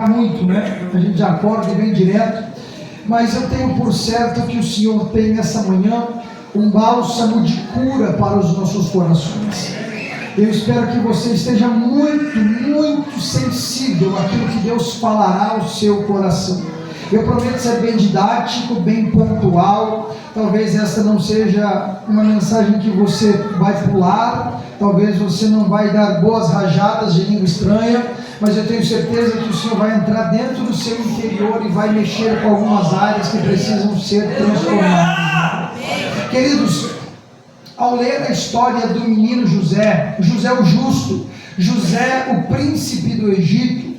muito, né? A gente já acorda e vem direto, mas eu tenho por certo que o Senhor tem nessa manhã um bálsamo de cura para os nossos corações. Eu espero que você esteja muito sensível àquilo que Deus falará ao seu coração. Eu prometo ser bem didático, bem pontual. Talvez essa não seja uma mensagem que você vai pular, talvez você não vai dar boas rajadas de língua estranha, mas eu tenho certeza que o Senhor vai entrar dentro do seu interior e vai mexer com algumas áreas que precisam ser transformadas. Queridos, ao ler a história do menino José, José o justo, José o príncipe do Egito,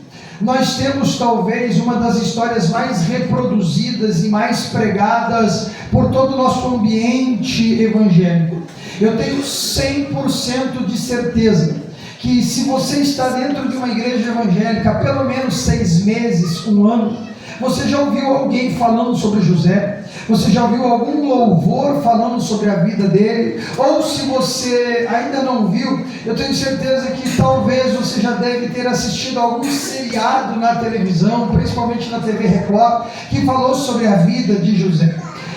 nós temos talvez uma das histórias mais reproduzidas e mais pregadas por todo o nosso ambiente evangélico. Eu tenho 100% de certeza que se você está dentro de uma igreja evangélica há pelo menos 6 meses, 1 ano, você já ouviu alguém falando sobre José? Você já ouviu algum louvor falando sobre a vida dele? Ou se você ainda não viu, eu tenho certeza que talvez você já deve ter assistido algum seriado na televisão, principalmente na TV Record, que falou sobre a vida de José.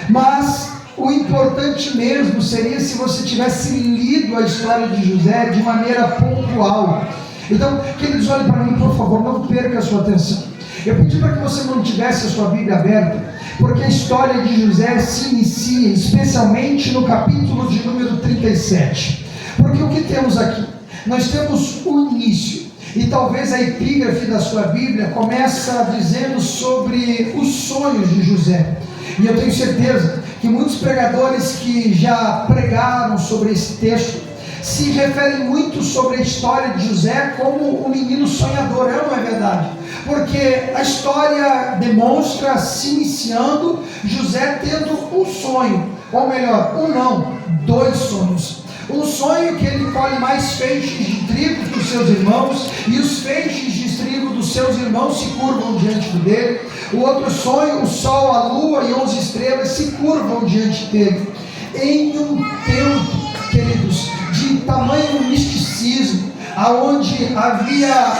Mas o importante mesmo seria se você tivesse lido a história de José de maneira pontual. Então, queridos, olhem para mim, por favor, não perca a sua atenção. Eu pedi para que você mantivesse a sua Bíblia aberta, porque a história de José se inicia especialmente no capítulo de número 37. Porque o que temos aqui? Nós temos o início, e talvez a epígrafe da sua Bíblia começa dizendo sobre os sonhos de José. E eu tenho certeza que muitos pregadores que já pregaram sobre esse texto se referem muito sobre a história de José como um menino sonhador, não é verdade? Porque a história demonstra se iniciando José tendo um sonho, ou melhor, dois sonhos. Um sonho que ele colhe mais feixes de trigo que os seus irmãos, e os feixes de trigo dos seus irmãos se curvam diante dele. O outro sonho, o sol, a lua e 11 estrelas se curvam diante dele. Em um tempo, queridos, de tamanho misticismo, aonde havia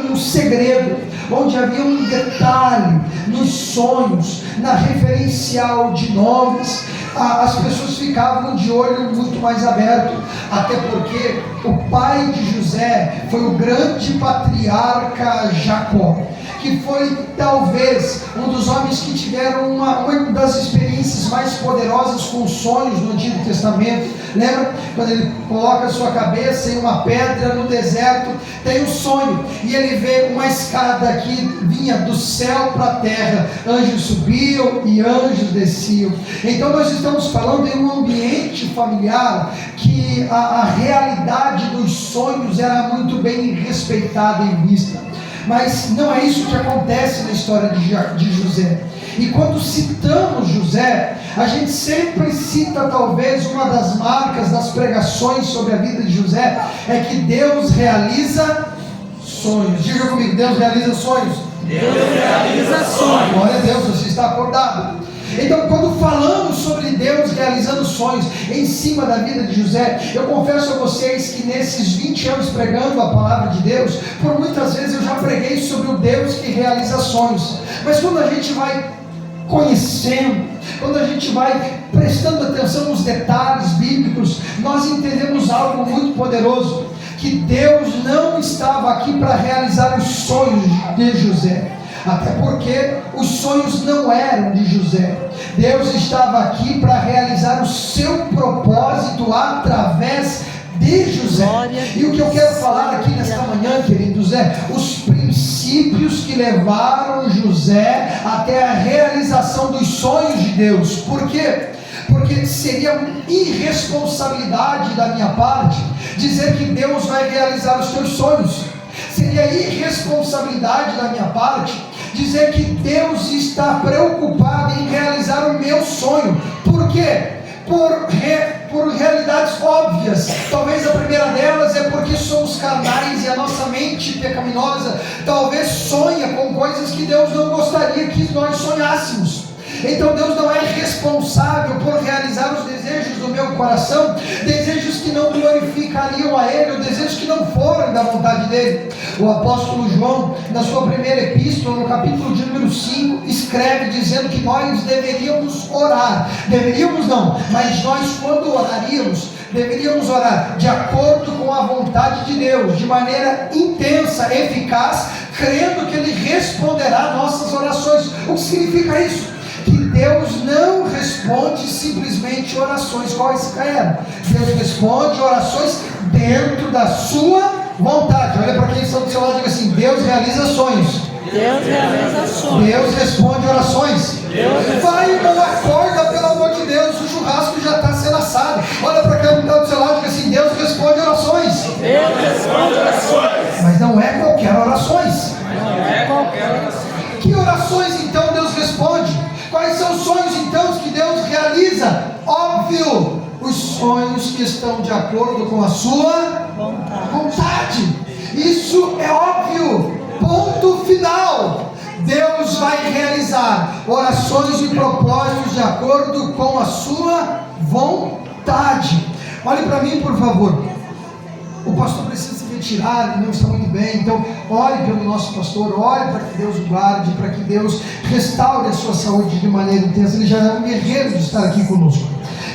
um segredo, onde havia um detalhe nos sonhos, na referencial de nomes, as pessoas ficavam de olho muito mais aberto, até porque o pai de José foi o grande patriarca Jacó, que foi talvez um dos homens que tiveram uma das experiências mais poderosas com os sonhos no Antigo Testamento. Lembra? Quando ele coloca a sua cabeça em uma pedra no deserto, tem um sonho, e ele vê uma escada que vinha do céu para a terra, anjos subiam e anjos desciam. Então nós estamos falando em um ambiente familiar que a realidade dos sonhos era muito bem respeitada e vista. Mas não é isso que acontece na história de José. E quando citamos José, a gente sempre cita talvez uma das marcas das pregações sobre a vida de José, é que Deus realiza sonhos. Diga comigo, Deus realiza sonhos. Deus realiza sonhos. Glória a Deus, você está acordado. Então, quando falamos sobre Deus realizando sonhos em cima da vida de José, eu confesso a vocês que nesses 20 anos pregando a palavra de Deus, por muitas vezes eu já preguei sobre o Deus que realiza sonhos. Mas quando a gente vai conhecendo, quando a gente vai prestando atenção nos detalhes bíblicos, nós entendemos algo muito poderoso, que Deus não estava aqui para realizar os sonhos de José. Até porque os sonhos não eram de José. Deus estava aqui para realizar o seu propósito através de José. E o que eu quero falar aqui nesta manhã, queridos, é os princípios que levaram José até a realização dos sonhos de Deus. Por quê? Porque seria irresponsabilidade da minha parte dizer que Deus vai realizar os teus sonhos. Seria irresponsabilidade da minha parte dizer que Deus está preocupado em realizar o meu sonho. Por quê? Por realidades óbvias. Talvez a primeira delas é porque somos carnais e a nossa mente pecaminosa talvez sonha com coisas que Deus não gostaria que nós sonhássemos. Então Deus não é responsável por realizar os desejos do meu coração, desejos que não glorificariam a Ele, ou desejos que não foram da vontade dEle. O apóstolo João, na sua primeira epístola, no capítulo de número 5, escreve dizendo que nós deveríamos orar, deveríamos não, mas nós quando oraríamos, deveríamos orar de acordo com a vontade de Deus, de maneira intensa, eficaz, crendo que Ele responderá nossas orações. O que significa isso? Que Deus não responde simplesmente orações quaisquer. Deus responde orações dentro da sua vontade. Olha para quem está do seu lado e diga assim: Deus realiza sonhos. Deus realiza sonhos. Deus responde orações. Vai, não acorda, pelo amor de Deus, o churrasco já está sendo assado. Olha para quem está do seu lado e diga assim: Deus responde orações. Deus responde orações. Mas não é qualquer orações. Não é qualquer oração. Que orações então Deus responde? Quais são os sonhos então que Deus realiza? Óbvio, os sonhos que estão de acordo com a sua vontade. Isso é óbvio. Ponto final. Deus vai realizar orações e propósitos de acordo com a sua vontade. Olhe para mim, por favor. O pastor precisa se retirar, ele não está muito bem. Então, ore pelo nosso pastor, ore para que Deus o guarde, para que Deus restaure a sua saúde de maneira intensa. Ele já é um guerreiro de estar aqui conosco.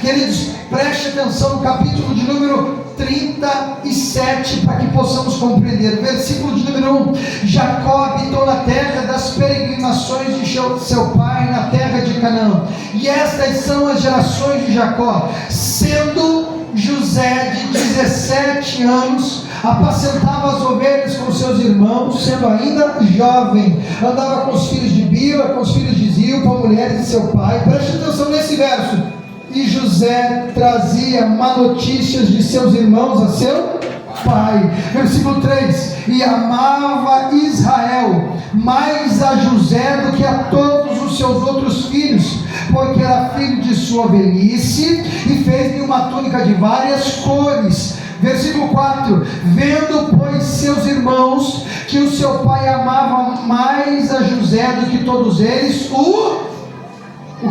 Queridos, preste atenção no capítulo de número 37 para que possamos compreender. Versículo de número 1: Jacó habitou na terra das peregrinações de seu pai, na terra de Canaã. E estas são as gerações de Jacó. Sendo José de 17 anos, apacentava as ovelhas com seus irmãos, sendo ainda jovem. Andava com os filhos de Bila, com os filhos de Zilpa, mulheres de seu pai. Preste atenção nesse verso. E José trazia má notícias de seus irmãos a seu pai. Versículo 3: E amava Israel mais a José do que a todos os seus outros filhos, porque era filho de sua velhice, e fez-lhe uma túnica de várias cores. Versículo 4: Vendo, pois, seus irmãos que o seu pai amava mais a José do que todos eles, o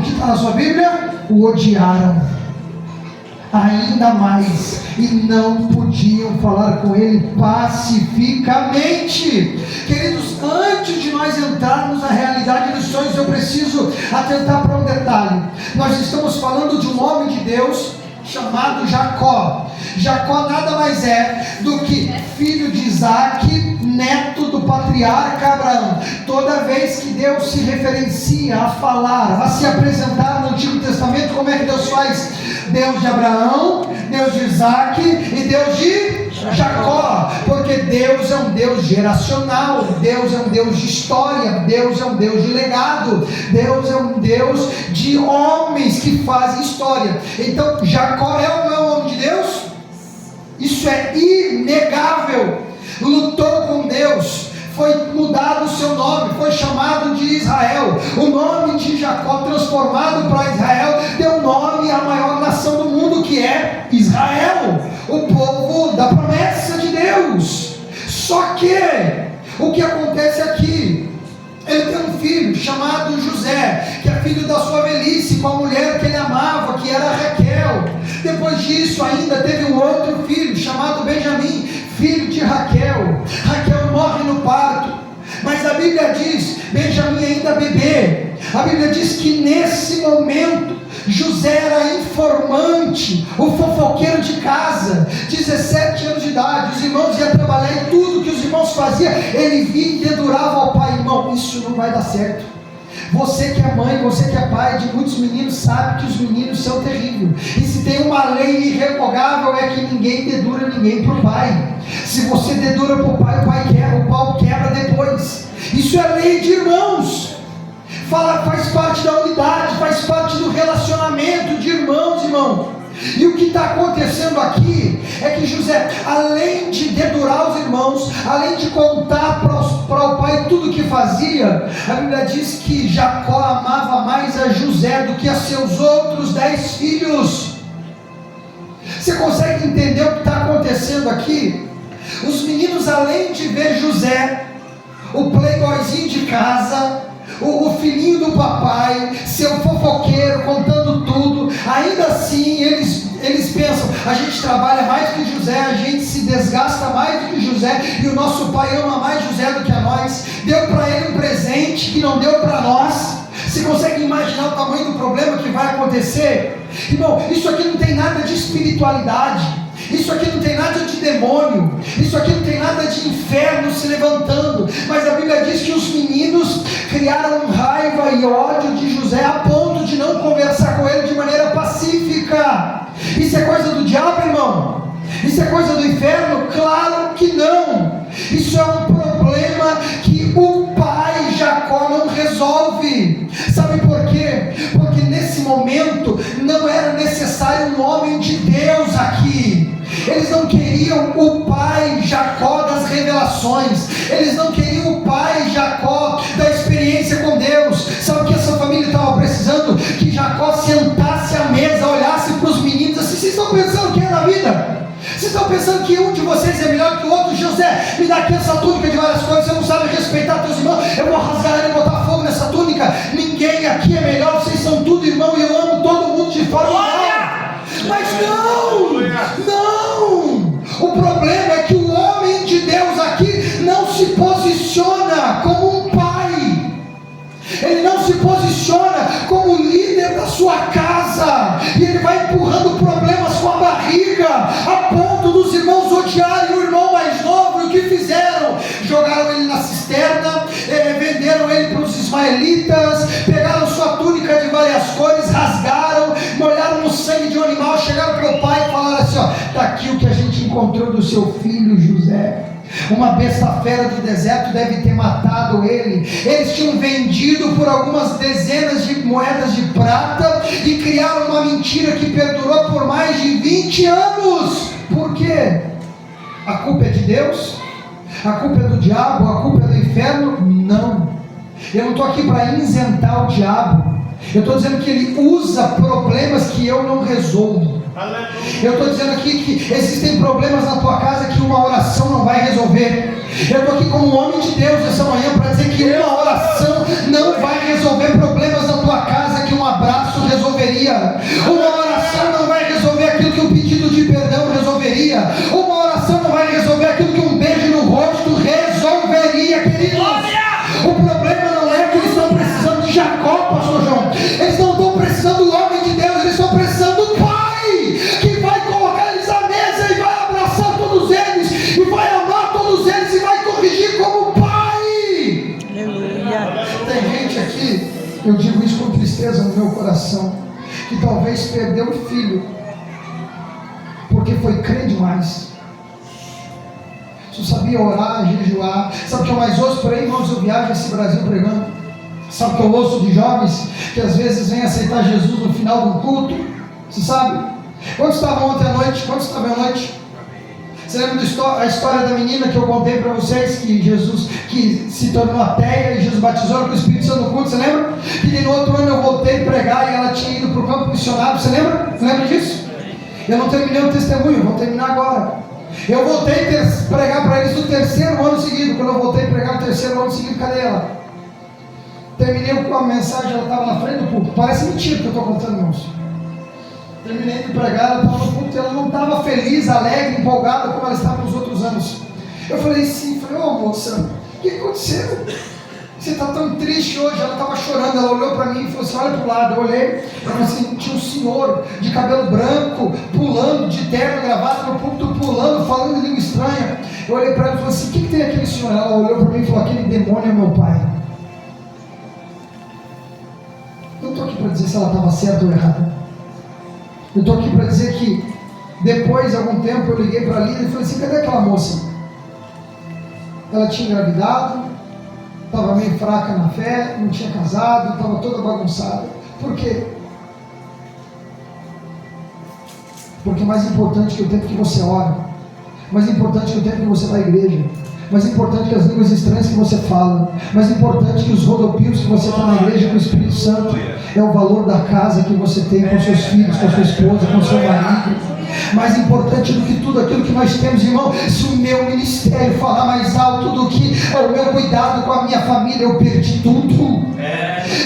que está na sua Bíblia? O odiaram ainda mais, e não podiam falar com ele pacificamente. Queridos, antes de nós entrarmos na realidade dos sonhos, eu preciso atentar para um detalhe. Nós estamos falando de um homem de Deus chamado Jacó. Jacó nada mais é do que filho de Isaac, neto do patriarca Abraão. Toda vez que Deus se referencia a falar, a se apresentar no Antigo Testamento, como é que Deus faz? Deus de Abraão, Deus de Isaac e Deus de Jacó, porque Deus é um Deus geracional, Deus é um Deus de história, Deus é um Deus de legado, Deus é um Deus de homens que fazem história. Então Jacó é ou não é um homem de Deus? Isso é inegável. Lutou com Deus, foi mudado o seu nome, foi chamado de Israel. O nome de Jacó, transformado para Israel, deu nome à maior nação do mundo, que é Israel, o povo da promessa de Deus. Só que o que acontece aqui? Ele tem um filho chamado José, que é filho da sua velhice, com a mulher que ele amava, que era Raquel. Depois disso ainda teve um outro filho chamado Benjamim, filho de Raquel. Raquel morre no parto, mas a Bíblia diz, Benjamim ainda bebê, a Bíblia diz que nesse momento José era informante, o fofoqueiro de casa, 17 anos de idade. Os irmãos iam trabalhar e tudo que os irmãos faziam, ele via e dedurava ao pai: irmão, isso não vai dar certo. Você que é mãe, você que é pai de muitos meninos, sabe que os meninos são terríveis. E se tem uma lei irrevogável, é que ninguém dedura ninguém para o pai. Se você dedura para o pai quebra, o pau quebra depois. Isso é lei de irmãos. Faz parte da unidade, faz parte do relacionamento de irmãos, irmão. E o que está acontecendo aqui é que José, além de dedurar os irmãos, além de contar para o pai tudo o que fazia, a Bíblia diz que Jacó amava mais a José do que a seus outros 10 filhos. Você consegue entender o que está acontecendo aqui? Os meninos, além de ver José, o playboyzinho de casa, o filhinho do papai, seu fofoqueiro, contando tudo. Ainda assim eles pensam, a gente trabalha mais do que José, a gente se desgasta mais do que José, e o nosso pai ama mais José do que a nós. Deu para ele um presente que não deu para nós. Você consegue imaginar o tamanho do problema que vai acontecer? Irmão, isso aqui não tem nada de espiritualidade, isso aqui não tem nada de demônio, isso aqui não tem nada de inferno se levantando, mas a Bíblia diz que os meninos criaram raiva e ódio de José a ponto de não conversar com ele de maneira pacífica. Isso é coisa do diabo, irmão? Isso é coisa do inferno? Claro que não. Isso é um problema que o pai Jacó não resolve. Sabe por quê? Porque nesse momento não era necessário um homem de Deus aqui. Eles não queriam o pai Jacó das revelações, eles não queriam o pai Jacó da experiência com Deus. Sabe o que essa família estava precisando? Que Jacó sentasse à mesa, olhasse para os meninos assim: vocês estão pensando o que é na vida? Vocês estão pensando que um de vocês é melhor que o outro? José, me dá aqui essa túnica de várias cores, você não sabe respeitar teus irmãos, eu vou rasgar ela e botar fogo nessa túnica. Ninguém aqui é melhor, vocês são tudo irmão e eu amo todo mundo de forma igual. Mas não! O problema é que o homem de Deus aqui não se posiciona como um pai. Ele não se posiciona como líder da sua casa, e ele vai empurrando problemas com a barriga, a ponto dos irmãos odiarem o irmão mais novo. E o que fizeram? Jogaram ele na cisterna, venderam ele para os ismaelitas, pegaram sua túnica de várias cores, rasgaram, molharam no sangue de um animal, chegaram para o pai e falaram assim: ó, está aqui o que a gente encontrou do seu filho José. Uma besta fera do deserto deve ter matado ele. Eles tinham vendido por algumas dezenas de moedas de prata e criaram uma mentira que perdurou por mais de 20 anos. Por quê? A culpa é de Deus? A culpa é do diabo? A culpa é do inferno? Não. Eu não estou aqui para isentar o diabo. Eu estou dizendo que ele usa problemas que eu não resolvo. Eu estou dizendo aqui que existem problemas na tua casa que uma oração não vai resolver. Eu estou aqui como um homem de Deus essa manhã para dizer que uma oração não vai resolver problemas na tua casa que um abraço resolveria. Uma oração não vai resolver aquilo que um pedido de perdão resolveria. Uma oração não vai resolver aquilo que um beijo no rosto resolveria, queridos. O problema não é que eles estão precisando de Jacó, pastor João. Eles não estão precisando do homem de Deus, eles estão precisando do pai, que vai colocar eles à mesa e vai abraçar todos eles, e vai amar todos eles, e vai corrigir como pai. Aleluia. Tem gente aqui, eu digo isso com tristeza no meu coração, que talvez perdeu o filho porque foi crer demais. Só sabia orar, jejuar. Sabe o que eu mais ouço por aí, irmãos? Eu viajo esse Brasil pregando. Sabe o que eu ouço de jovens que às vezes vêm aceitar Jesus no final do culto? Você sabe? Quantos estavam ontem à noite? Quantos estavam à noite? Você lembra a história da menina que eu contei para vocês, que Jesus, que se tornou ateia e Jesus batizou com o Espírito Santo no culto? Você lembra? Que no outro ano eu voltei a pregar e ela tinha ido para o campo missionário. Você lembra? Você lembra disso? Eu não terminei o testemunho, vou terminar agora. Eu voltei a pregar para eles no terceiro ano seguido. Quando eu voltei a pregar no terceiro ano seguido, cadê ela? Terminei com a mensagem, ela estava na frente do púlpito. Parece mentira que eu estou contando, irmãos. Terminei de pregar, ela estava no púlpito, ela não estava feliz, alegre, empolgada como ela estava nos outros anos. Eu falei sim, ô moça, o que aconteceu? Você está tão triste hoje? Ela estava chorando, ela olhou para mim e falou assim: olha para o lado. Eu olhei, assim, tinha um senhor de cabelo branco, pulando, de terno, gravata no púlpito, pulando, falando em língua estranha. Eu olhei para ela e falei assim: o que tem aquele senhor? Ela olhou para mim e falou: aquele demônio é meu pai. Eu não estou aqui para dizer se ela estava certa ou errada. Eu estou aqui para dizer que depois de algum tempo eu liguei para a Lida e falei assim: cadê aquela moça? Ela tinha engravidado, estava meio fraca na fé, não tinha casado, estava toda bagunçada. Por quê? Porque mais importante que o tempo que você ora, mais importante que o tempo que você vai à igreja, mais importante que as línguas estranhas que você fala, mais importante que os rodopios que você está na igreja com o Espírito Santo, é o valor da casa que você tem com seus filhos, com a sua esposa, com o seu marido. Mais importante do que tudo aquilo que nós temos, irmão, se o meu ministério falar mais alto do que o meu cuidado com a minha família, eu perdi tudo.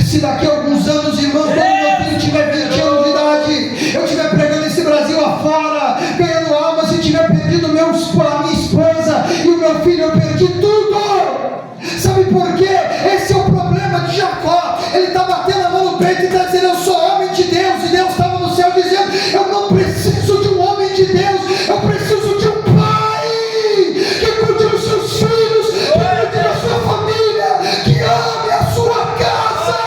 Se daqui a alguns anos, irmão, quando meu filho tiver 20 anos de idade, eu estiver pregando esse Brasil afora, ganhando almas, e tiver perdido a minha esposa e o meu filho, eu perdi tudo. Sabe por quê? Esse é o problema de Jacó. Ele está batendo a mão no peito e está dizendo: eu sou homem de Deus. E Deus estava no céu dizendo: eu não preciso de um homem de Deus, eu preciso de um pai que cuide dos seus filhos, que cuide da sua família, que ame a sua casa.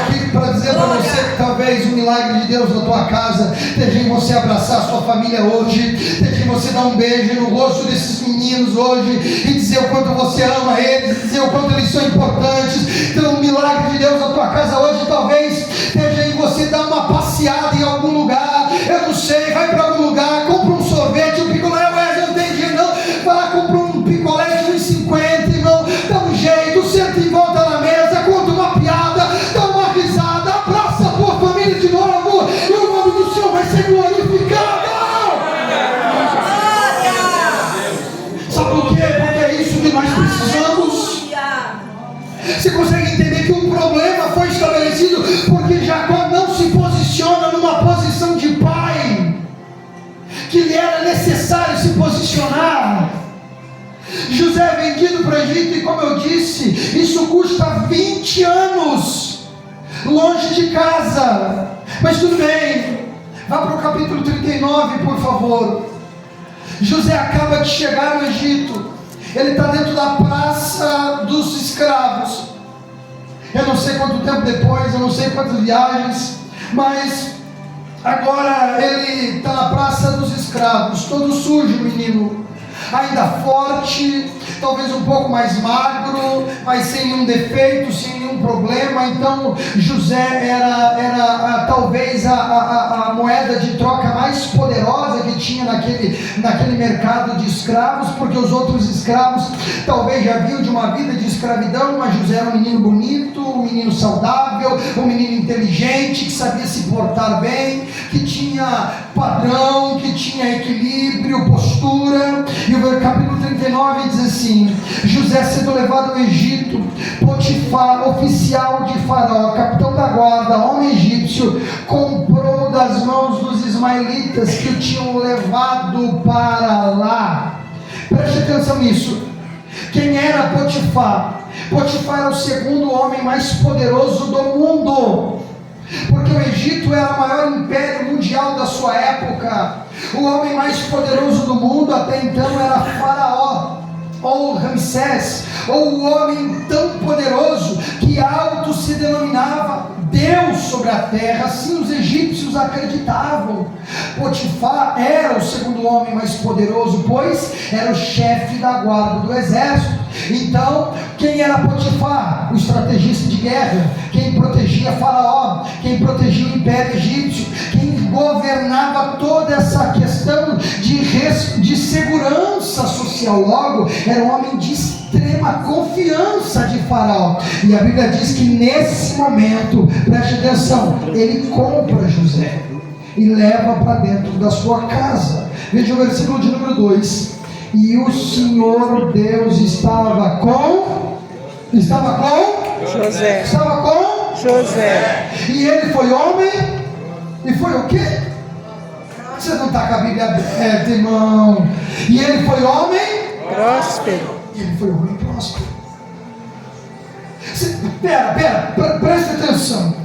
Aqui para dizer para você que talvez o milagre de Deus na tua casa esteja em você abraçar a sua família hoje, esteja em você dar um beijo no rosto desses meninos hoje e dizer o quanto você ama eles, dizer o quanto eles são importantes. Então o milagre de Deus na tua casa hoje talvez esteja em você dar uma passeada em algum lugar, eu não sei, vai para algum lugar, compra um sorvete, um picolé, eu não tenho dinheiro não, vai lá, compra um picolé de 1,50, irmão, dá um jeito, senta em volta na mesa, conta uma piada, dá uma risada, abraça a tua família de novo e o nome do Senhor vai ser glorificado. Sabe por quê? Porque é isso que nós precisamos. Você consegue entender que o problema foi estabelecido porque Jacó não se posiciona numa posição de pai que lhe era necessário se posicionar. José é vendido para o Egito e, como eu disse, isso custa 20 anos longe de casa. Mas tudo bem, vá para o capítulo 39, por favor. José acaba de chegar no Egito, ele está dentro da praça dos escravos. Eu não sei quanto tempo depois, eu não sei quantas viagens, mas agora ele está na praça dos escravos, todo sujo, menino, ainda forte, talvez um pouco mais magro, mas sem nenhum defeito, sem nenhum problema. Então José era talvez a moeda de troca mais poderosa que tinha naquele mercado de escravos, porque os outros escravos talvez já vinham de uma vida de escravidão, mas José era um menino bonito, um menino saudável, um menino inteligente, que sabia se portar bem, que tinha padrão, que tinha equilíbrio, postura. E o capítulo 39 diz assim: José sendo levado ao Egito, Potifar, oficial de Faraó, capitão da guarda, homem egípcio, comprou das mãos dos ismaelitas que o tinham levado para lá. Preste atenção nisso. Quem era Potifar? Potifar era o segundo homem mais poderoso do mundo, porque o Egito era o maior império mundial da sua época. O homem mais poderoso do mundo até então era Faraó, ou Ramsés, ou o homem tão poderoso que auto se denominava Deus sobre a terra. Assim os egípcios acreditavam. Potifar era o segundo homem mais poderoso, pois era o chefe da guarda do exército. Então, quem era Potifar? O estrategista de guerra, quem protegia Faraó, quem protegia o império egípcio, quem governava toda essa questão de segurança social. Logo, era um homem de extrema confiança de Faraó. E a Bíblia diz que nesse momento, preste atenção, ele compra José e leva para dentro da sua casa. Veja o versículo de número 2. E o Senhor Deus estava com José. Estava com José. E ele foi homem. E foi o quê? Você não está com a Bíblia aberta, irmão. E ele foi homem Próspero. E ele foi homem próspero. Presta atenção.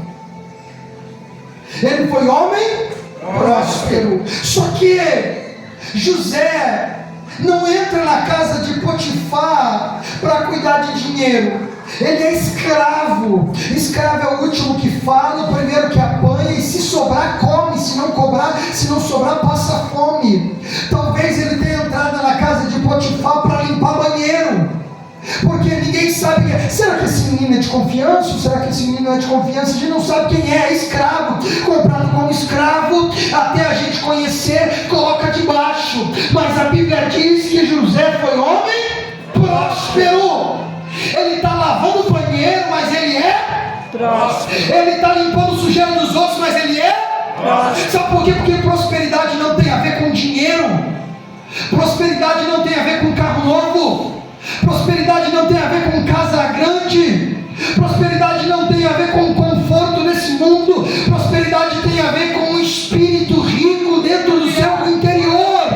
Ele foi homem próspero. Só que José não entra na casa de Potifar para cuidar de dinheiro. Ele é escravo. Escravo é o último que fala, o primeiro que apanha, e se sobrar come, se não sobrar passa fome. Talvez ele tenha entrado na casa de Potifar para limpar banheiro, porque ninguém sabe. Será que esse menino é de confiança? Será que esse menino não é de confiança? A gente não sabe quem é escravo, comprado como escravo, até a gente conhecer, coloca debaixo. Mas a Bíblia diz que José foi homem próspero. Ele está lavando o banheiro, mas ele é próspero. Ele está limpando o sujeira dos outros, mas ele é Sabe por quê? Porque prosperidade não tem a ver com dinheiro, prosperidade não tem a ver com carro novo, prosperidade não tem a ver com casa grande, prosperidade não tem a ver com conforto nesse mundo, prosperidade tem a ver com um espírito rico dentro do seu interior.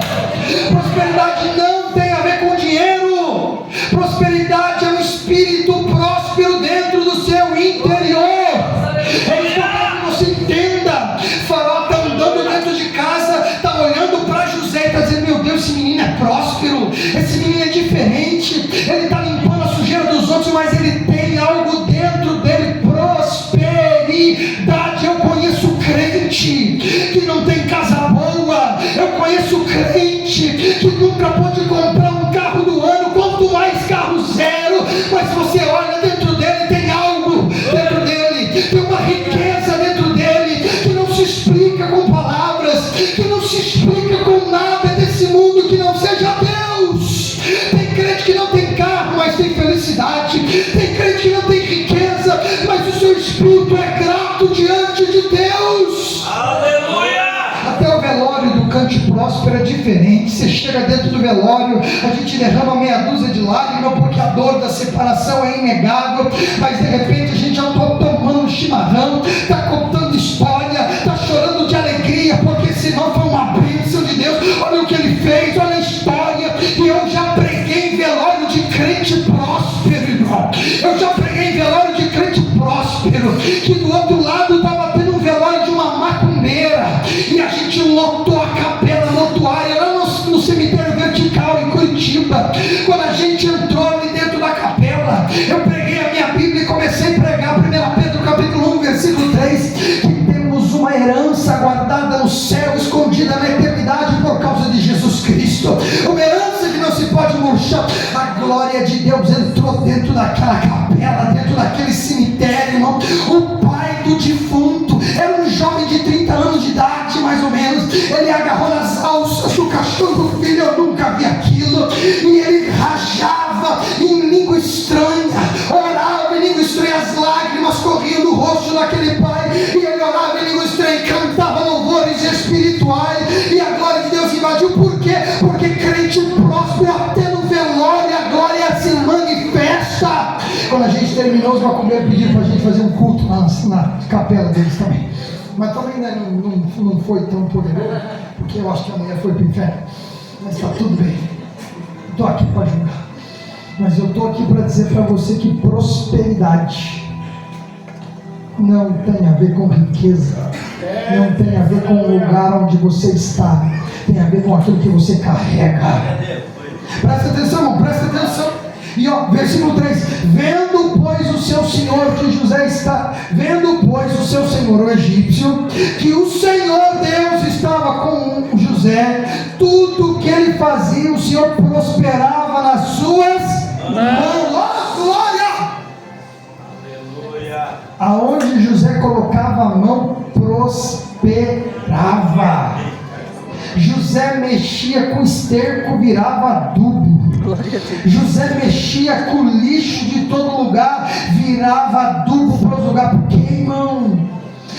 Prosperidade não tem a ver com dinheiro, prosperidade é um espírito próspero dentro do seu interior. É isso que eu quero que você entenda. Faraó está andando dentro de casa, está olhando para José e está dizendo: meu Deus, esse menino é próspero, esse menino é diferente, ele está limpando a sujeira dos outros, mas ele tem algo dentro dele, prosperidade. Eu conheço crente que não tem casa boa, eu conheço crente que nunca pôde comprar um carro do ano, quanto mais carro zero, mas você olha dentro dele, tem algo dentro dele, tem uma riqueza dentro dele, que não se explica com palavras, que não se explica com nada desse mundo que não seja Deus. Tem crente que não tem carro, mas tem felicidade, tem crente que não tem riqueza, mas o seu espírito é grato diante de Deus. Aleluia! Até o velório do Cante Próspero é diferente. Você chega dentro do velório, a gente derrama meia dúzia de lágrimas, porque a dor da separação é inegável, mas de repente a gente já está tomando um chimarrão, está contando história, está chorando de alegria, porque senão foi uma bênção de Deus. Olha o que ele fez, olha a história. E eu já preguei em velório de crente próspero, irmão. Eu já preguei em velório de crente próspero, que do outro lado estava tendo um velório de uma macumbeira, e a gente lotou a capela mortuária lá no cemitério vertical em Curitiba. Quando a gente entrou ali dentro da capela, eu peguei a minha Bíblia e comecei a pregar 1 Pedro capítulo 1 versículo 3, que temos uma herança guardada no céu, escondida na eternidade por causa de Jesus Cristo, uma herança que não se pode murchar. A glória de Deus entrou dentro daquela capela, dentro daquele cemitério, irmão. O pai do defunto era um jovem de 30 anos de idade, mais ou menos. Ele agarrou nas alças do caixão do filho, eu nunca vi aquilo, e ele rajava em língua estranha, orava em língua estranha, as lágrimas corriam do rosto daquele pai, e ele orava em língua estranha, cantava louvores espirituais, e a glória de Deus invadiu. Por quê? Porque crente próspero, até no velório a glória se manifesta. Quando a gente terminou, os macumbeiros pediram para a gente fazer um culto na capela deles também, mas também, né, não foi tão poderoso, porque eu acho que a mulher foi para o inferno, mas está tudo bem. Estou aqui para ajudar, mas eu estou aqui para dizer para você que prosperidade não tem a ver com riqueza, não tem a ver com o lugar onde você está, tem a ver com aquilo que você carrega. Presta atenção, irmão, presta atenção. E ó, versículo 3: vendo pois o seu senhor, que José está, vendo pois o seu senhor, o egípcio, que o Senhor Deus estava com José, tudo que ele fazia, o Senhor prosperava nas suas mãos. Oh, glória! Aleluia! Aonde José colocava a mão, prosperava. José mexia com esterco, virava adubo. José mexia com lixo de todo lugar, virava adubo para os lugares. Por quê, irmão?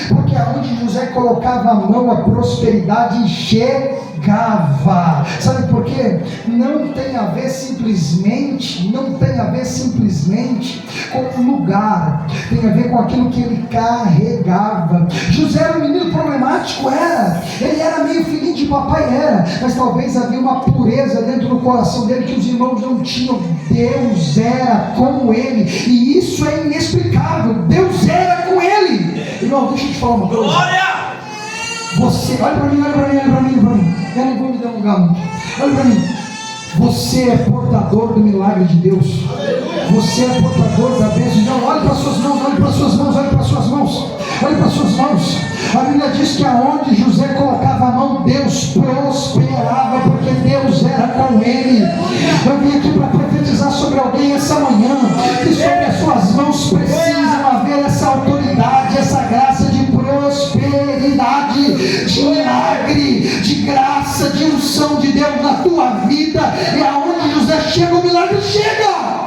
Porque aonde José colocava a mão, a prosperidade chegava. Sabe por quê? Não tem a ver simplesmente com o lugar, tem a ver com aquilo que ele carregava. José era um menino problemático, ele era meio filhinho de papai, mas talvez havia uma pureza dentro do coração dele que os irmãos não tinham. Deus era com ele, e isso é inexplicável. Deus era com ele. Irmão, deixa eu te falar uma coisa. Glória! Você, olha para mim. Eu não vou me delongar muito. Olha para mim. Você é portador do milagre de Deus. Você é portador da bênção de Deus. Olhe para suas mãos, olhe para suas mãos, olhe para suas mãos. Olhe para suas mãos. A Bíblia diz que aonde José colocava a mão, Deus prosperava, porque Deus era com ele. Eu vim aqui para profetizar sobre alguém essa manhã, que sobre as suas mãos precisam haver essa autoridade, essa graça de prosperidade, de milagre, de graça, de unção de Deus na tua vida. E aonde José chega, o milagre chega.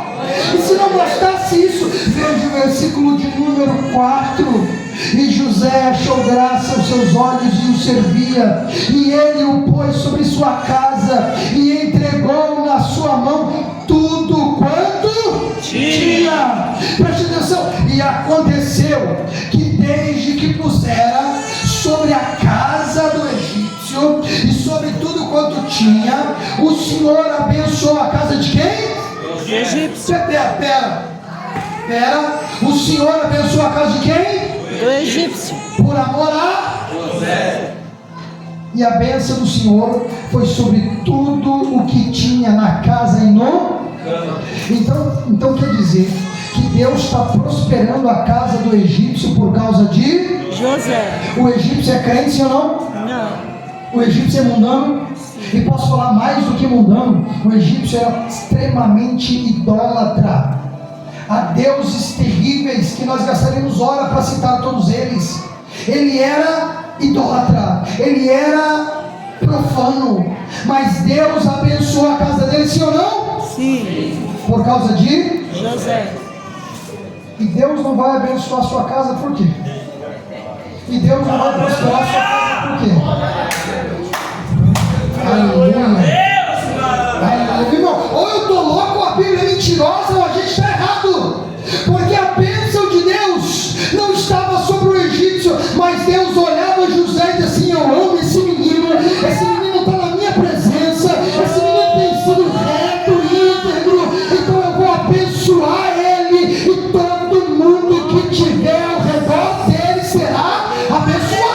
E se não bastasse isso, veja o versículo de número 4. E José achou graça aos seus olhos e o servia, e ele o pôs sobre sua casa e entregou na sua mão tudo quanto tinha. Preste atenção. E aconteceu que desde que pusera sobre a casa do egípcio e sobre tudo quanto tinha, o Senhor abençoou a casa de quem? Egípcio. Pera. O Senhor abençoou a casa de quem? Do egípcio. Por amor a José. E a bênção do Senhor foi sobre tudo o que tinha na casa e no campo. Então quer dizer que Deus está prosperando a casa do egípcio por causa de José. O egípcio é crente, sim ou não? Não. O egípcio é mundano. E posso falar mais do que mundano. O egípcio era extremamente idólatra a deuses terríveis que nós gastaremos hora para citar todos eles. Ele era idólatra, ele era profano, mas Deus abençoou a casa dele, sim ou não? Sim. Por causa de José. E Deus não vai abençoar a sua casa por quê? E Deus não vai prosperar a sua casa por quê? Aleluia. Irmão, ou eu estou louco, ou a Bíblia é mentirosa, ou a gente está errado. Porque a bênção de Deus não estava sobre o egípcio, mas Deus olhava José e dizia assim: eu amo esse menino está na minha presença, esse menino tem sido reto, íntegro, então eu vou abençoar ele, e todo mundo que estiver ao redor dele será abençoado.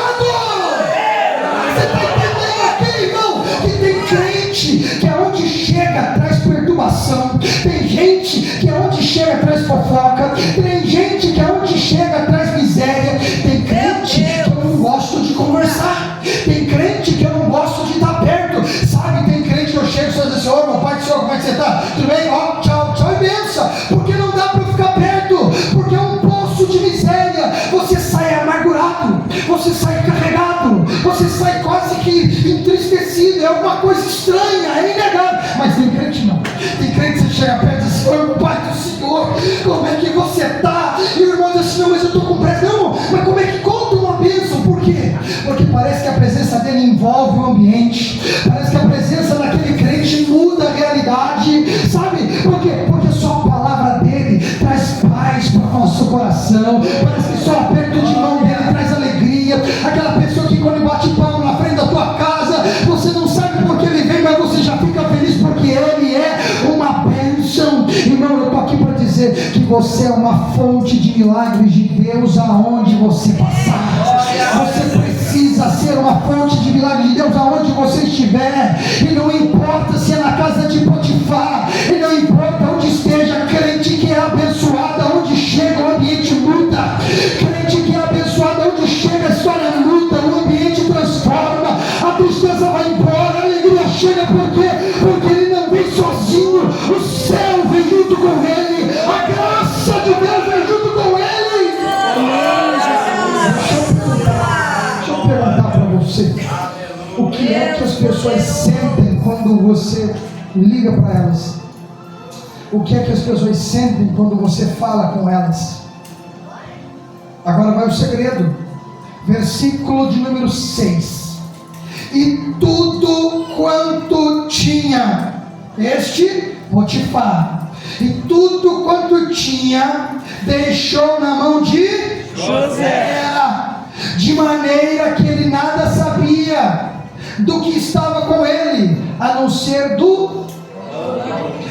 Você está entendendo aqui, irmão? Que tem crente que aonde chega traz perturbação, tem gente que aonde chega traz fofoca, tem gente que aonde chega traz miséria, tem crente que eu não gosto de conversar, tem crente que eu não gosto de estar perto, sabe? Tem crente que eu chego e só diz assim: ô meu pai do Senhor, como é que você está? Tudo bem? Ó, tchau, tchau e benção, porque não dá para ficar perto, porque é um poço de miséria. Você sai amargurado, você sai carregado, você sai quase que entristecido, é alguma coisa estranha, é inegável. Mas tem crente não, tem crente que você chega perto e diz: ô pai do Senhor, como é que você está? E o irmão diz assim: não, mas eu estou com pressa. Não, mas como é que conta uma bênção? Por quê? Porque parece que a presença dele envolve o ambiente, parece que a presença daquele crente muda a realidade, sabe? Por quê? Porque só a palavra dele traz paz para o nosso coração, parece que só o aperto de mão dele traz alegria. Aquela pessoa que quando bate palma na frente da tua casa, você não sabe por que ele vem, mas você já fica feliz porque ele é uma bênção. Irmão, eu estou aqui para dizer que você é uma fonte de milagres de Deus aonde você passar. Você precisa ser uma fonte de milagres de Deus aonde você estiver, e não importa se é na casa de Potifar, e não importa onde esteja. Crente que é abençoado, onde chega o ambiente muda, crente que é abençoado, onde chega a história muda, o ambiente transforma, a tristeza vai embora, a alegria chega. Por quê? Porque ele não vem sozinho, o céu vem junto com ele, a graça de Deus vem junto com ele. Deixa eu perguntar para você: o que é que as pessoas sentem quando você liga para elas? O que é que as pessoas sentem quando você fala com elas? Agora vai o segredo, versículo de número 6: e tudo quanto tinha este Potifar, e tudo quanto tinha deixou na mão de José, de maneira que ele nada sabia do que estava com ele, a não ser do...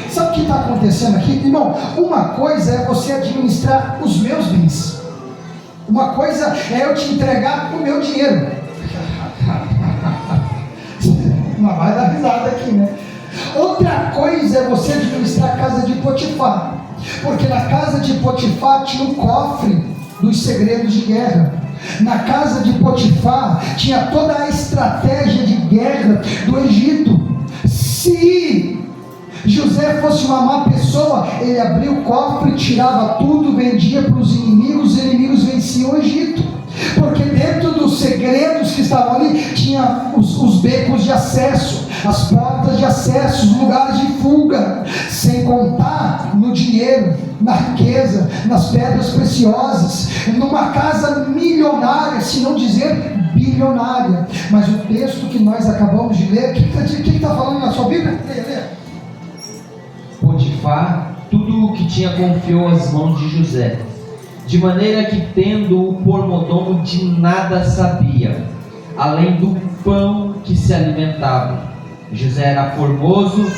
Sabe o que está acontecendo aqui, irmão? Uma coisa é você administrar os meus bens, uma coisa é eu te entregar o meu dinheiro. Mas vai dar risada aqui, né? Outra coisa é você administrar a casa de Potifar, porque na casa de Potifar tinha um cofre dos segredos de guerra. Na casa de Potifar tinha toda a estratégia de guerra do Egito. Se José fosse uma má pessoa, ele abria o cofre, tirava tudo, vendia para os inimigos venciam o Egito, porque dentro dos segredos que estavam ali tinha os becos de acesso. as portas de acesso, os lugares de fuga, sem contar no dinheiro, na riqueza, nas pedras preciosas, numa casa milionária, se não dizer bilionária. Mas o texto que nós acabamos de ler, o que está falando na sua Bíblia? Potifar tudo o que tinha confiou às mãos de José, de maneira que, tendo-o por mordomo, de nada sabia, além do pão que se alimentava. José era formoso,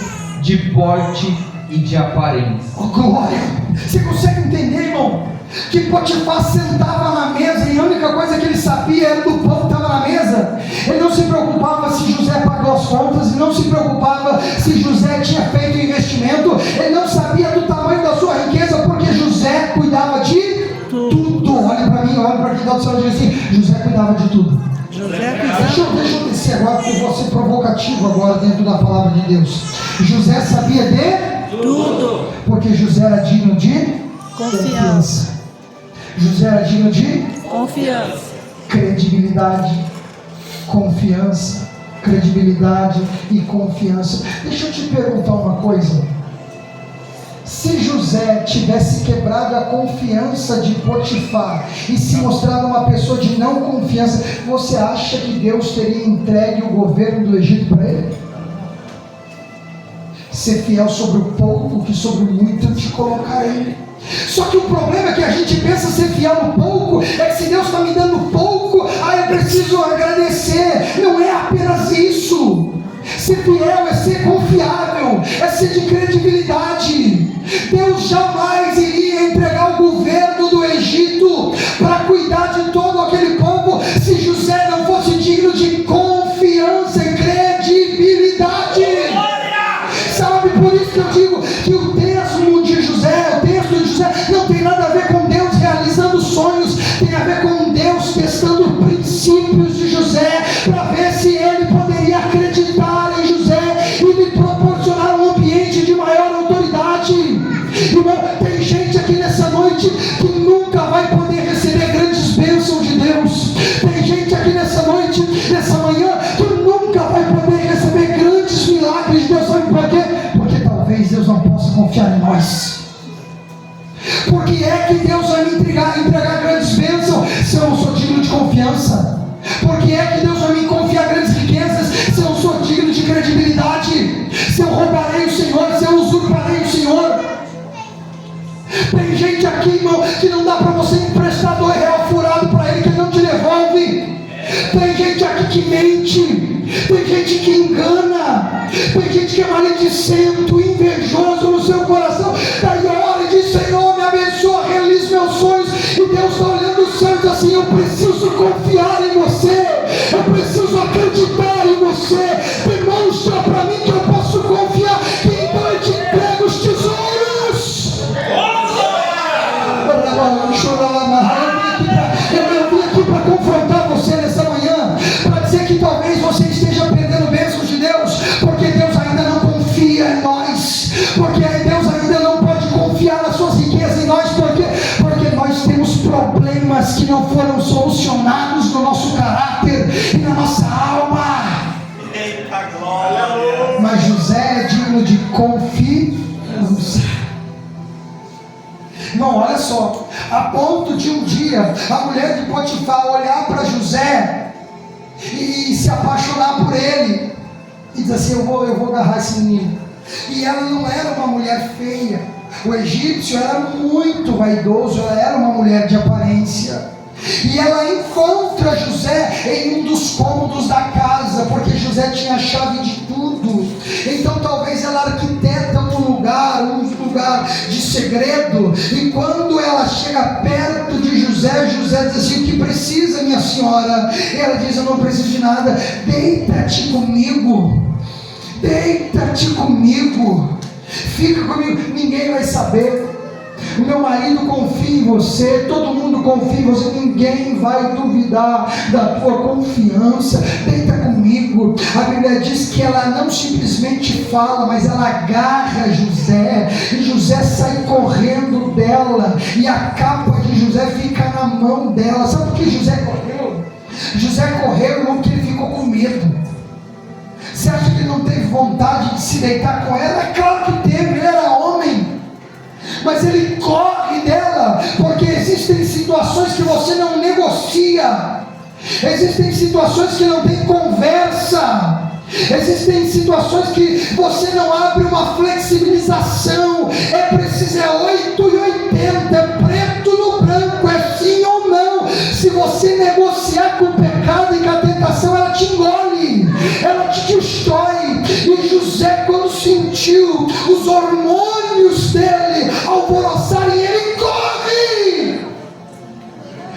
de porte e de aparência. Oh, glória! Você consegue entender, irmão? Que Potifar sentava na mesa e a única coisa que ele sabia era do pão que estava na mesa. Ele não se preocupava se José pagou as contas, ele não se preocupava se José tinha feito investimento, ele não sabia do tamanho da sua riqueza, porque José cuidava de tudo. Olha para mim, olha para quem está do céu e diz assim: José cuidava de tudo. Deixa eu descer agora, porque eu vou ser provocativo agora dentro da palavra de Deus. José sabia de tudo, porque José era digno de confiança. José era digno de confiança, credibilidade, confiança, credibilidade e confiança. Deixa eu te perguntar uma coisa. Se José tivesse quebrado a confiança de Potifar e se mostrado uma pessoa de não confiança, você acha que Deus teria entregue o governo do Egito para ele? Ser fiel sobre o pouco, que sobre o muito eu te colocarei. Só que o problema é que a gente pensa ser fiel no pouco, é que se Deus está me dando pouco, eu preciso agradecer. Não é apenas isso. Ser fiel é ser confiável, é ser de credibilidade. Deus jamais iria entregar o governo do Egito para cuidar de todo aquele povo se José não fosse digno de confiança e credibilidade. Sabe, por isso que eu digo que o texto de José não tem nada a ver com Deus realizando sonhos, tem a ver com Deus testando princípios de José, para ver se ele poderia acreditar em José e lhe proporcionar um ambiente de maior autoridade. Irmão, tem gente aqui nessa noite que nunca vai poder receber grandes bênçãos de Deus. Tem gente aqui nessa noite, nessa manhã, que nunca vai poder receber grandes milagres de Deus. Sabe por quê? Porque talvez Deus não possa confiar em nós. Por que é que Deus vai me entregar grandes bênçãos se eu não sou digno de confiança? Por que é que Deus vai me confiar grandes riquezas se eu não sou digno de credibilidade? Se eu roubarei o Senhor, se eu usurparei o Senhor? Tem gente aqui, irmão, que não dá para você emprestar R$2 furado para ele, que ele não te devolve. Tem gente aqui que mente, tem gente que engana, tem gente que é maledicento, invejoso no seu coração. Daí ora e diz: Senhor, me abençoa, realize meus sonhos. E Deus está olhando os céus assim: eu preciso confiar em você, eu preciso acreditar em você. Demonstra para mim que eu posso confiar, que então eu te entrego os tesouros. Eu vim aqui para confrontar você nessa manhã, para dizer que talvez você esteja perdendo bênçãos de Deus, porque Deus ainda não confia em nós, porque Deus ainda não pode confiar nas suas riquezas em nós, porque nós temos problemas que não foram solucionados no nosso caráter e na nossa alma. Eita glória! Mas José é digno de confiança. Não, olha só, a ponto de um dia a mulher de Potifar olhar para José e se apaixonar por ele e dizer assim: eu vou agarrar esse menino. E ela não era uma mulher feia, o egípcio era muito vaidoso, ela era uma mulher de aparência. E ela encontra José em um dos cômodos da casa, porque José tinha a chave de tudo. Então talvez ela arquiteta um lugar de segredo. E quando ela chega perto de José, José diz assim: o que precisa, minha senhora? E ela diz: eu não preciso de nada, deita-te comigo, fica comigo, ninguém vai saber. O meu marido confia em você, todo mundo confia em você, ninguém vai duvidar da tua confiança. Deita comigo. A Bíblia diz que ela não simplesmente fala, mas ela agarra José, e José sai correndo dela, e a capa de José fica na mão dela. Sabe por que José correu? José correu porque ele ficou com medo. Você acha que ele não teve deitar com ela? É claro que teve, ele era homem. Mas ele corre dela, porque existem situações que você não negocia. Existem situações que não tem conversa. Existem situações que você não abre uma flexibilização. É preciso, é 880, é preto no branco, é sim ou não. Se você negociar com o pecado e com a tentação, ela te engole, ela te destrói. E José, quando sentiu os hormônios dele alvoroçarem, ele corre,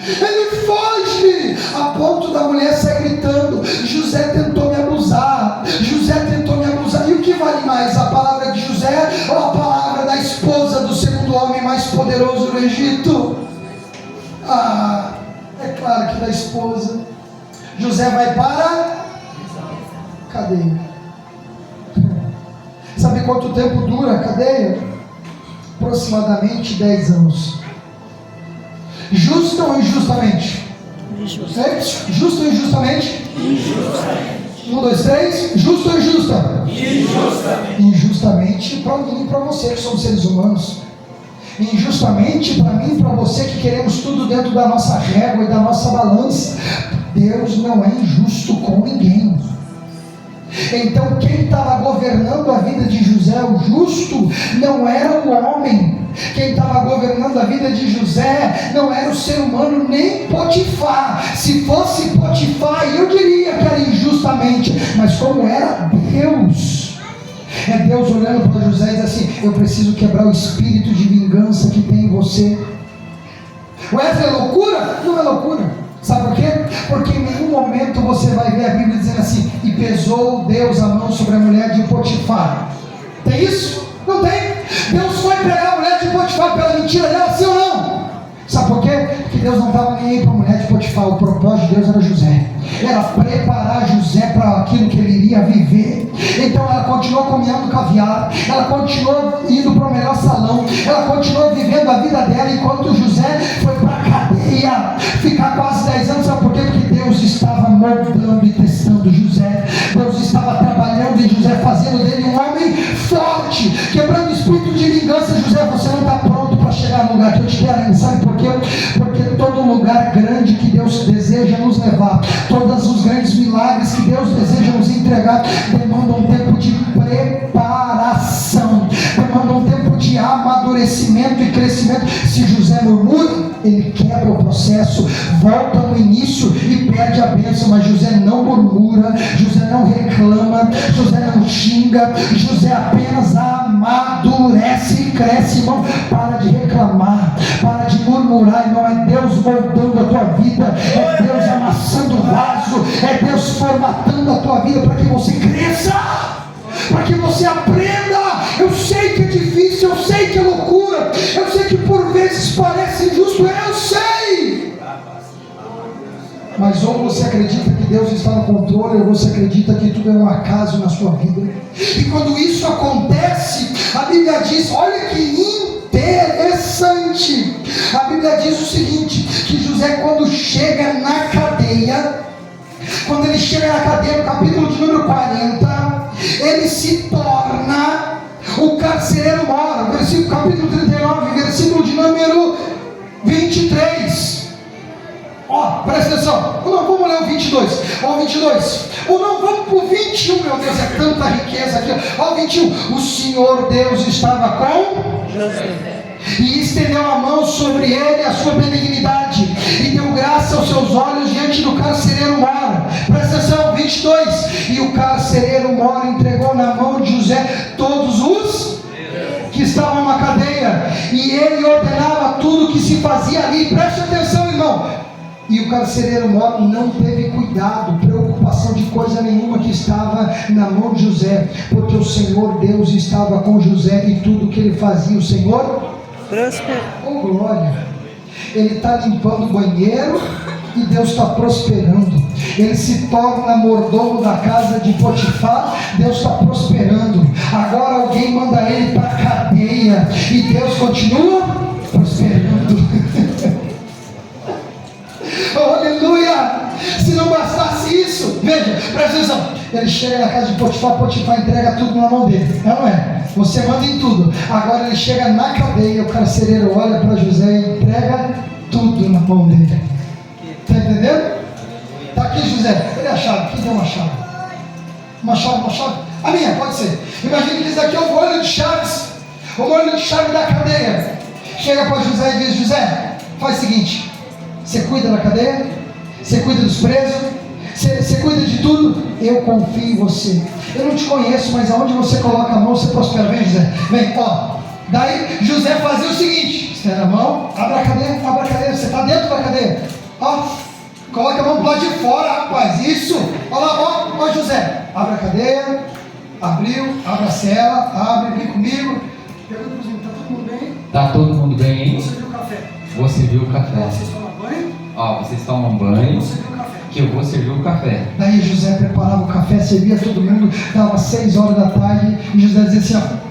ele foge, a ponto da mulher sair gritando: José tentou me abusar, José tentou me abusar. E o que vale mais, a palavra de José ou a palavra da esposa do segundo homem mais poderoso do Egito? É claro que da esposa. José vai para a cadeia. Sabe quanto tempo dura a cadeia? Aproximadamente 10 anos. Justa ou injustamente? Injusta. Justa ou injustamente? Injustamente. 1, 2, 3. Justa ou injusta? Injustamente. Injustamente para mim e para você que somos seres humanos. Injustamente para mim e para você que queremos tudo dentro da nossa régua e da nossa balança. Deus não é injusto com ninguém. Então quem estava governando a vida de José, o justo, não era o homem. Quem estava governando a vida de José não era o ser humano, nem Potifar. Se fosse Potifar, eu diria que era injustamente, mas como era Deus, é Deus olhando para José e diz assim: eu preciso quebrar o espírito de vingança que tem em você. Wesley, é loucura? Não é loucura. Sabe por quê? Porque em nenhum momento você vai ver a Bíblia dizendo assim: e pesou Deus a mão sobre a mulher de Potifar. Tem isso? Não tem. Deus foi pegar a mulher de Potifar pela mentira dela, sim ou não? Sabe por quê? Porque Deus não estava nem aí para a mulher de Potifar. O propósito de Deus era José. Era preparar José para aquilo que ele iria viver. Então ela continuou comendo caviar, ela continuou indo para o melhor salão, ela continuou vivendo a vida dela, enquanto José foi para a cadeia ficar quase 10 anos. Sabe por quê? Porque Deus estava moldando e testando José. Deus estava trabalhando em José, fazendo dele um homem forte, quebrando o espírito de vingança. José, você não está pronto para chegar no lugar que eu te quero. Sabe por quê? Porque todo lugar grande que Deus deseja nos levar, todos os grandes milagres que Deus deseja nos entregar, demandam um tempo de preparação, demandam um tempo de amadurecimento e crescimento. Se José murmura, ele quebra o processo, volta no início e perde a bênção. Mas José não murmura, José não reclama, José não xinga, José apenas amadurece e cresce. Irmão, para de reclamar, para de murmurar, irmão. É Deus moldando a tua vida, é Deus amassando o vaso, é Deus formatando a tua vida para que você cresça, para que você aprenda. Eu sei que é difícil, eu sei que é loucura, eu sei que por vezes parece injusto, eu sei. Mas ou você acredita que Deus está no controle, ou você acredita que tudo é um acaso na sua vida. E quando isso acontece, a Bíblia diz, olha que interessante, a Bíblia diz o seguinte, que José, quando chega na cadeia, quando ele chega na cadeia, no capítulo de número 40, ele se torna o carcereiro mor. Capítulo 39, versículo de número 23. Presta atenção. Não, vamos ler o 22. O 22. Ou não, vamos para o 21. Meu Deus, é tanta riqueza aqui. O 21. O Senhor Deus estava com José e estendeu a mão sobre ele, a sua benignidade, e deu graça aos seus olhos diante do carcereiro mor. Presta atenção, 22. E o carcereiro mor entregou na mão de José todos os que estavam na cadeia, e ele ordenava tudo que se fazia ali. Presta atenção, irmão. E o carcereiro mor não teve cuidado, preocupação de coisa nenhuma que estava na mão de José, porque o Senhor Deus estava com José, e tudo que ele fazia, o Senhor prosperou. Oh glória! Ele está limpando o banheiro e Deus está prosperando. Ele se torna mordomo da casa de Potifar, Deus está prosperando. Agora alguém manda ele para a cadeia e Deus continua prosperando. Oh, aleluia! Se não bastasse isso, veja, presta atenção. Ele chega na casa de Potifar, Potifar entrega tudo na mão dele, não é? Você manda em tudo. Agora ele chega na cadeia, o carcereiro olha para José e entrega tudo na mão dele. Está entendendo? Está aqui José, ele é a chave, quem deu uma chave? Uma chave? A minha, pode ser. Imagine que isso aqui é o molho de chaves, o molho de chave da cadeia. Chega para José e diz: José, faz o seguinte, você cuida da cadeia, você cuida dos presos, você cuida de tudo, eu confio em você. Eu não te conheço, mas aonde você coloca a mão, você prospera. Vem, José, vem, ó. Daí José fazia o seguinte: estenda a mão, abre a cadeia, você está dentro da cadeia, ó, coloca a mão para lá de fora, rapaz, isso, olha lá, ó José, abre a cadeia, abriu, abre a cela, abre, vem comigo. Pergunta para os meninos: está todo mundo bem? Tá todo mundo bem, hein? Você viu o café? Vou servir o café. Vocês tomam banho? Ó, vocês tomam banho, Você viu o café? que eu vou servir o café. Daí José preparava o café, servia todo mundo, dava 6 horas da tarde, e José dizia assim: ó,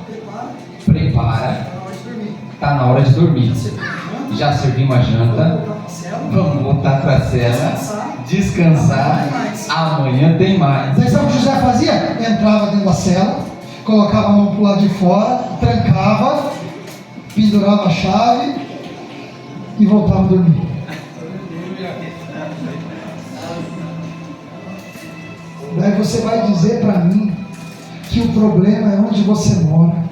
Prepara, na hora de dormir. tá na hora de dormir. Você viu a janta? Já servimos a janta, vamos voltar pra cela, descansar, amanhã tem mais. Daí sabe o que José fazia? Entrava dentro da cela, colocava a mão pro lado de fora, trancava, pendurava a chave e voltava a dormir. Daí você vai dizer para mim que o problema é onde você mora.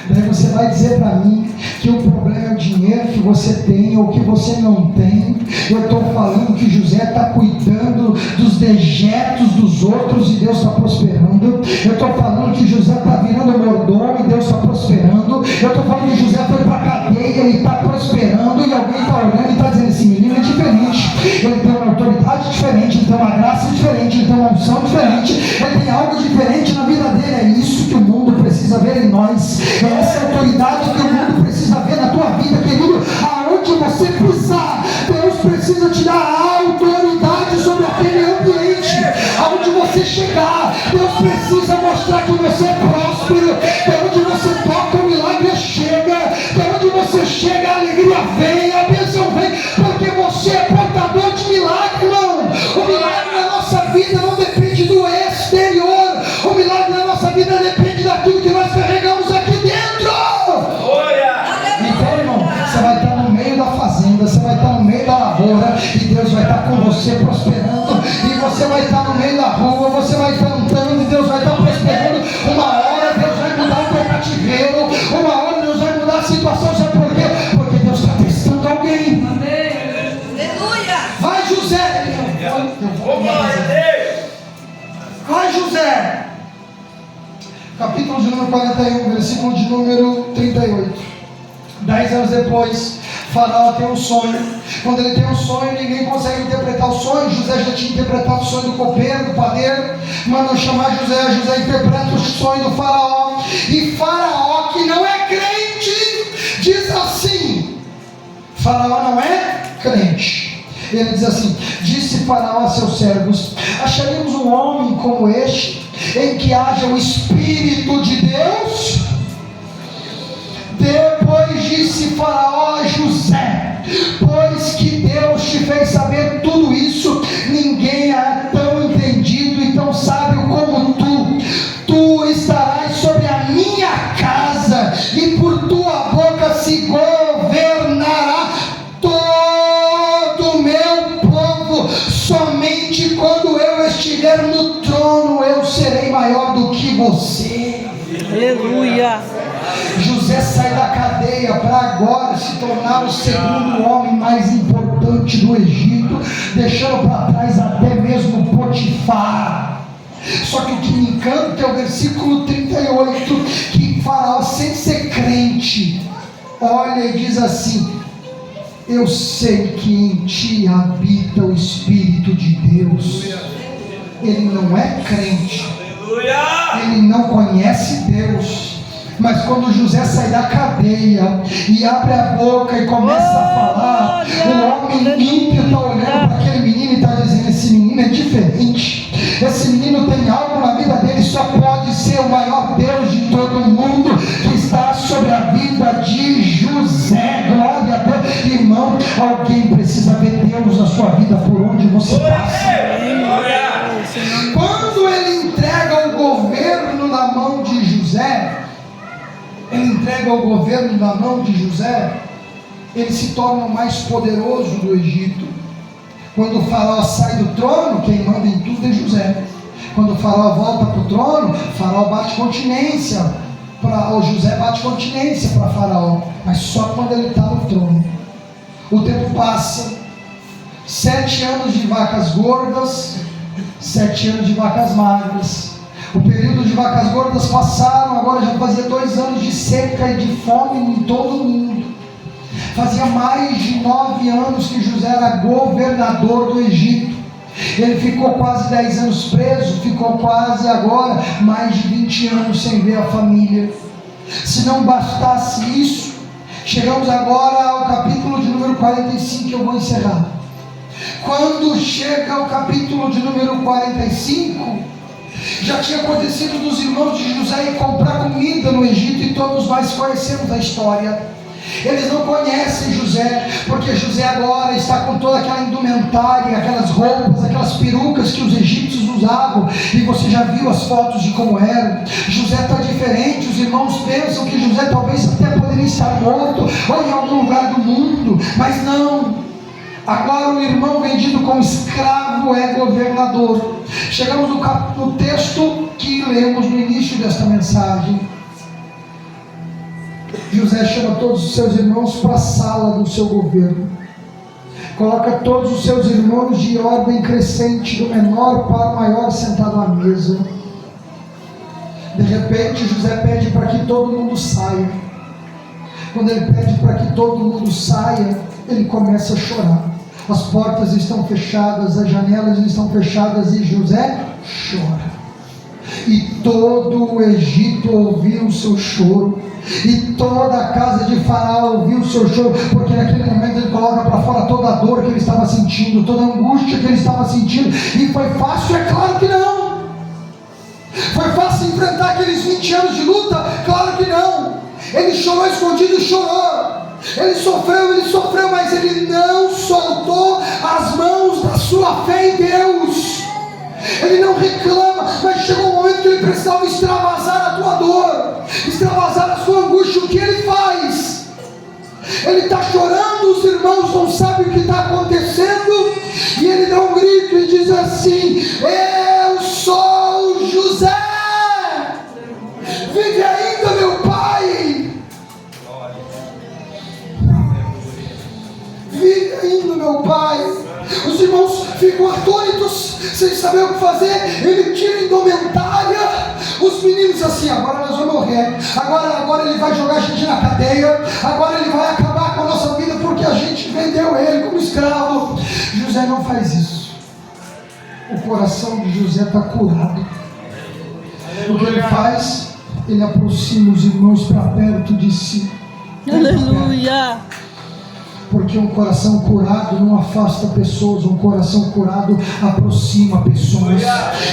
Daí você vai dizer para mim que o problema é o dinheiro que você tem ou que você não tem. Eu estou falando que José está cuidando dos dejetos dos outros e Deus está prosperando. Eu estou falando que José está virando mordomo e Deus está prosperando. Eu estou falando que José foi para a cadeia e está prosperando. E alguém está olhando e está dizendo: esse menino é diferente. Ele tem uma autoridade diferente, ele tem uma graça diferente, ele tem uma unção diferente, ele tem algo diferente na vida dele. É isso que o mundo precisa ver em nós. É essa autoridade que o mundo precisa ver na tua vida, querido. Aonde você pisar, Deus precisa te dar autoridade sobre aquele ambiente. Aonde você chegar, Deus precisa mostrar que você é próspero. De onde você toca, o milagre chega. De onde você chega, a alegria vem, a bênção vem, porque você é portador de milagre, irmão. O milagre na nossa vida não depende do exterior. O milagre na nossa vida depende daquilo que nós carregamos aqui dentro. Então, irmão, você vai estar no meio da fazenda, você vai estar no meio da lavoura, e Deus vai estar com você prosperando. E você vai estar no meio da rua, você vai estar andando, e Deus vai estar prosperando. Uma hora Deus vai mudar o teu cativeiro, uma hora Deus vai mudar a situação. Sabe por quê? Porque Deus está testando alguém. Aleluia! Vai, José! Vai, José! Capítulo de número 41, versículo de número 38. 10 anos depois, Faraó tem um sonho. Quando ele tem um sonho, ninguém consegue interpretar o sonho. José já tinha interpretado o sonho do copeiro, do padeiro. Mandam chamar José. José interpreta o sonho do Faraó. E Faraó, que não é crente, diz assim: Faraó não é crente. Ele diz assim: disse Faraó a seus servos: acharíamos um homem como este, em que haja o Espírito de Deus? Depois disse Faraó a José: pois que Deus te fez saber tudo isso, ninguém é tão entendido e tão sábio como tu. Tu estarás sobre a minha casa, e por tua boca se governará todo o meu povo. Somente quando eu estiver no trono, eu serei maior do que você. Aleluia! José sai da cadeia para agora se tornar o segundo homem mais importante do Egito, deixando para trás até mesmo Potifar. Só que o que me encanta é o versículo 38, que Faraó, sem ser crente, olha e diz assim: eu sei que em ti habita o Espírito de Deus. Ele não é crente, ele não conhece Deus. Mas quando José sai da cadeia e abre a boca e começa a falar, o homem ímpio está olhando para aquele menino e está dizendo: esse menino é diferente, esse menino tem algo na vida dele, só pode ser o maior Deus de todo mundo que está sobre a vida de José. Glória a Deus. Irmão, alguém precisa ver Deus na sua vida por onde você passa. Quando ele entrega governo na mão de José, ele se torna o mais poderoso do Egito. Quando o faraó sai do trono, quem manda em tudo é José. Quando o faraó volta para o trono, o faraó bate continência, o José bate continência para faraó, mas só quando ele está no trono. O tempo passa, 7 anos de vacas gordas, 7 anos de vacas magras. O período de vacas gordas passaram, agora já fazia 2 anos de seca e de fome em todo o mundo. Fazia mais de 9 anos que José era governador do Egito. Ele ficou quase 10 anos preso, ficou quase agora mais de 20 anos sem ver a família. Se não bastasse isso, chegamos agora ao capítulo de número 45, que eu vou encerrar. Quando chega o capítulo de número 45, já tinha acontecido dos irmãos de José ir comprar comida no Egito, e todos nós conhecemos a história. Eles não conhecem José, porque José agora está com toda aquela indumentária, aquelas roupas, aquelas perucas que os egípcios usavam, e você já viu as fotos de como era. José está diferente. Os irmãos pensam que José talvez até poderia estar morto, ou em algum lugar do mundo, mas não. Agora o irmão vendido como escravo é governador. Chegamos no texto que lemos no início desta mensagem. José chama todos os seus irmãos para a sala do seu governo. Coloca todos os seus irmãos de ordem crescente, do menor para o maior, sentado à mesa. De repente José pede para que todo mundo saia. Quando ele pede para que todo mundo saia, ele começa a chorar. As portas estão fechadas, as janelas estão fechadas, e José chora. E todo o Egito ouviu o seu choro, e toda a casa de Faraó ouviu o seu choro, porque naquele momento ele coloca para fora toda a dor que ele estava sentindo, toda a angústia que ele estava sentindo. E foi fácil? É claro que não. Foi fácil enfrentar aqueles 20 anos de luta? Claro que não. Ele chorou escondido, chorou. Ele sofreu, mas ele não soltou as mãos da sua fé em Deus. Ele não reclama, mas chegou um momento que ele precisava extravasar a tua dor, extravasar a sua angústia. O que ele faz? Ele está chorando, os irmãos não sabem o que está acontecendo, e ele dá um grito e diz assim: eu sou José, vive ainda meu pai, vive ainda meu pai. Os irmãos ficam atônitos, sem saber o que fazer. Ele tira a indumentária. Os meninos assim: agora nós vamos morrer, agora ele vai jogar a gente na cadeia, agora ele vai acabar com a nossa vida, porque a gente vendeu ele como escravo. José não faz isso. O coração de José está curado. O que ele faz? Ele aproxima os irmãos para perto de si. Aleluia. Porque um coração curado não afasta pessoas, um coração curado aproxima pessoas.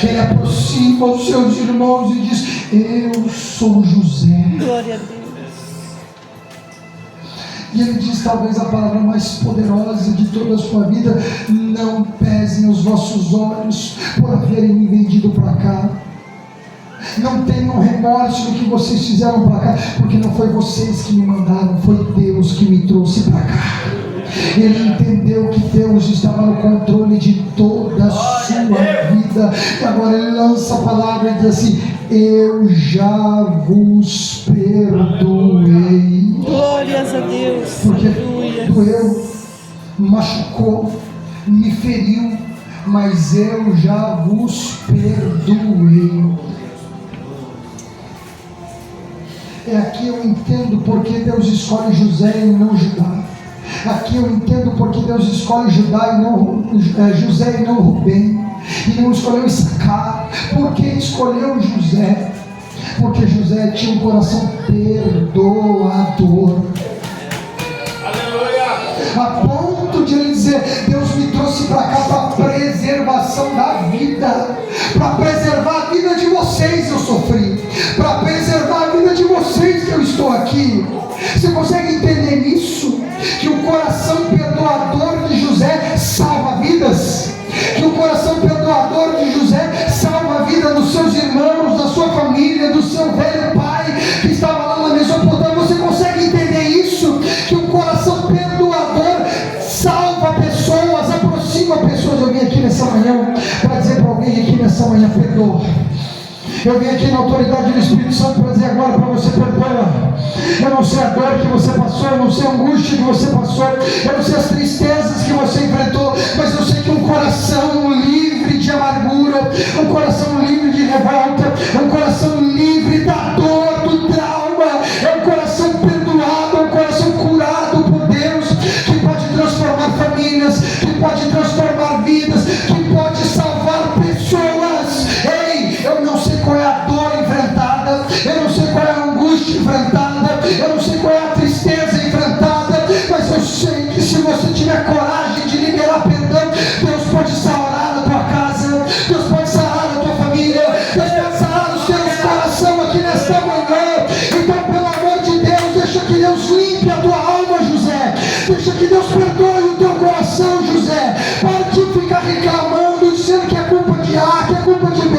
Ele aproxima os seus irmãos e diz: eu sou José. Glória a Deus. E ele diz talvez a palavra mais poderosa de toda a sua vida: não pesem os vossos olhos por haverem me vendido para cá. Não tenham remorso do que vocês fizeram para cá, porque não foi vocês que me mandaram, foi Deus que me trouxe para cá. Ele entendeu que Deus estava no controle de toda a sua vida, e agora ele lança a palavra e diz assim: eu já vos perdoei. Glórias a Deus. Porque Aleluia. doeu, machucou, me feriu, mas eu já vos perdoei. É aqui eu entendo porque Deus escolhe José e não Judá. Aqui eu entendo porque Deus escolhe José e não Rubem, e não escolheu Issacar. Por que escolheu José? Porque José tinha um coração perdoador. A ponto de ele dizer: Deus me trouxe para cá para preservação da vida, para preservar a vida de vocês. Eu sofri para preservar a vida de vocês, que eu estou aqui. Você consegue entender isso? Que o coração perdoador de José salva vidas, que o coração perdoador de José salva a vida dos seus irmãos, da sua família, do seu velho pai que estava lá na Mesopotâmia. Você consegue manhã para dizer para alguém aqui nessa manhã: perdoa. Eu vim aqui na autoridade do Espírito Santo para dizer agora para você: perdoa. Eu não sei a dor que você passou, eu não sei a angústia que você passou, eu não sei as tristezas que você enfrentou, mas eu sei que um coração livre de amargura, um coração livre de revolta, um coração livre da dor, do trauma, é um coração perdoado, é um coração curado por Deus, que pode transformar famílias, que pode transformar vidas, que pode salvar pessoas. Ei, eu não sei qual é a dor enfrentada, eu não sei qual é a angústia enfrentada, eu não sei qual é a tristeza enfrentada, mas eu sei que se você tiver coragem de liberar perdão, Deus pode sarar a tua casa, Deus pode sarar a tua família, Deus pode sarar os teus coração aqui nesta manhã. Então, pelo amor de Deus, deixa que Deus limpe a tua alma, José. Deixa que Deus perdoe o teu coração, José. Para de ficar reclamando, dizendo que é culpa de A, que é culpa de B,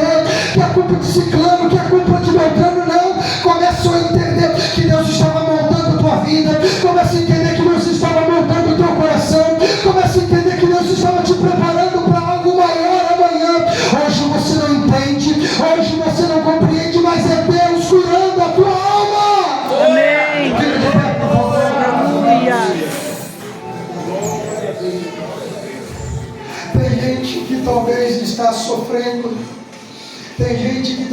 que é culpa de ciclano, que é culpa de Beltrano. Não, começa a entender que Deus estava moldando a tua vida. Começa a entender que Deus estava moldando o teu coração. Começa a entender que Deus estava te preparando para algo maior amanhã. Hoje você não entende, hoje você não compreende, mas é Deus curando a tua alma. Amém. Aleluia. Tem gente que talvez está sofrendo, tem gente que